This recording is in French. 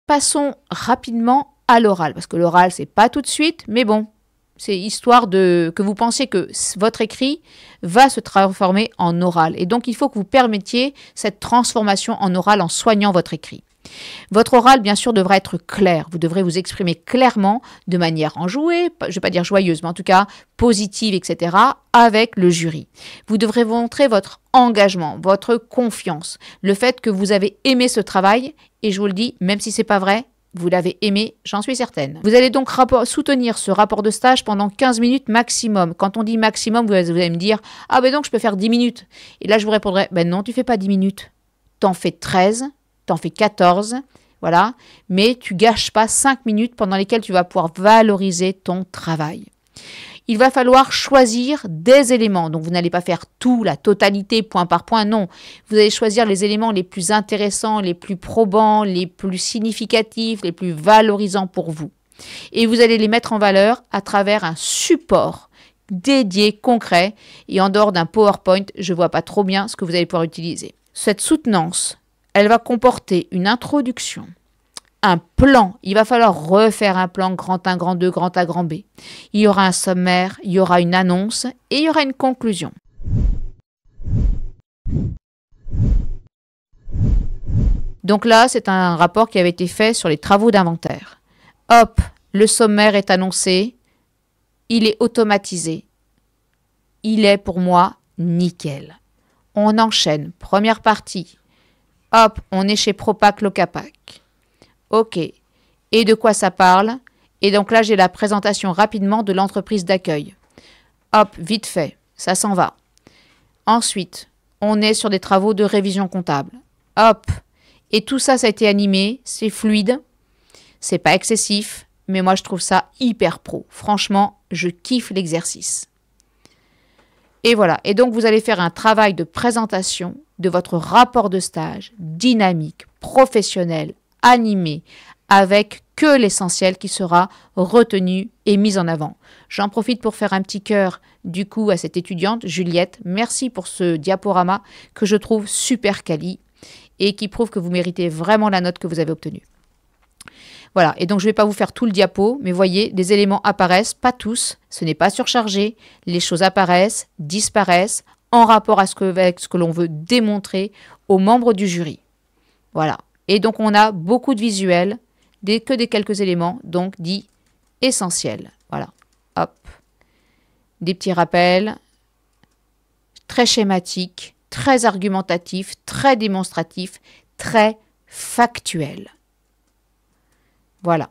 Passons rapidement à l'oral, parce que l'oral, c'est pas tout de suite, mais bon, c'est histoire que vous pensiez que votre écrit va se transformer en oral. Et donc, il faut que vous permettiez cette transformation en oral en soignant votre écrit. Votre oral, bien sûr, devra être clair. Vous devrez vous exprimer clairement, de manière enjouée, je ne vais pas dire joyeuse, mais en tout cas positive, etc., avec le jury. Vous devrez montrer votre engagement, votre confiance, le fait que vous avez aimé ce travail, et je vous le dis, même si ce n'est pas vrai, vous l'avez aimé, j'en suis certaine. Vous allez donc soutenir ce rapport de stage pendant 15 minutes maximum. Quand on dit maximum, vous allez me dire « Ah ben donc je peux faire 10 minutes ». Et là je vous répondrai « Ben non, tu ne fais pas 10 minutes, t'en fais 13 ». T'en fais 14, voilà, mais tu gâches pas 5 minutes pendant lesquelles tu vas pouvoir valoriser ton travail. Il va falloir choisir des éléments. Donc, vous n'allez pas faire tout, la totalité, point par point, non. Vous allez choisir les éléments les plus intéressants, les plus probants, les plus significatifs, les plus valorisants pour vous. Et vous allez les mettre en valeur à travers un support dédié, concret. Et en dehors d'un PowerPoint, je ne vois pas trop bien ce que vous allez pouvoir utiliser. Cette soutenance, elle va comporter une introduction, un plan. Il va falloir refaire un plan grand 1, grand 2, grand A, grand B. Il y aura un sommaire, il y aura une annonce et il y aura une conclusion. Donc là, c'est un rapport qui avait été fait sur les travaux d'inventaire. Hop, le sommaire est annoncé, il est automatisé. Il est pour moi nickel. On enchaîne, première partie. Hop, on est chez Propac Locapac. Ok. Et de quoi ça parle? Et donc là, j'ai la présentation rapidement de l'entreprise d'accueil. Hop, vite fait, ça s'en va. Ensuite, on est sur des travaux de révision comptable. Hop. Et tout ça, ça a été animé, c'est fluide, c'est pas excessif, mais moi, je trouve ça hyper pro. Franchement, je kiffe l'exercice. Et voilà. Et donc, vous allez faire un travail de présentation de votre rapport de stage dynamique, professionnel, animé, avec que l'essentiel qui sera retenu et mis en avant. J'en profite pour faire un petit cœur du coup à cette étudiante, Juliette. Merci pour ce diaporama que je trouve super quali et qui prouve que vous méritez vraiment la note que vous avez obtenue. Voilà, et donc je ne vais pas vous faire tout le diapo, mais voyez, des éléments apparaissent, pas tous, ce n'est pas surchargé, les choses apparaissent, disparaissent, en rapport avec ce que l'on veut démontrer aux membres du jury. Voilà, et donc on a beaucoup de visuels, que des quelques éléments, donc dits essentiels. Voilà, hop, des petits rappels, très schématiques, très argumentatifs, très démonstratifs, très factuels. Voilà.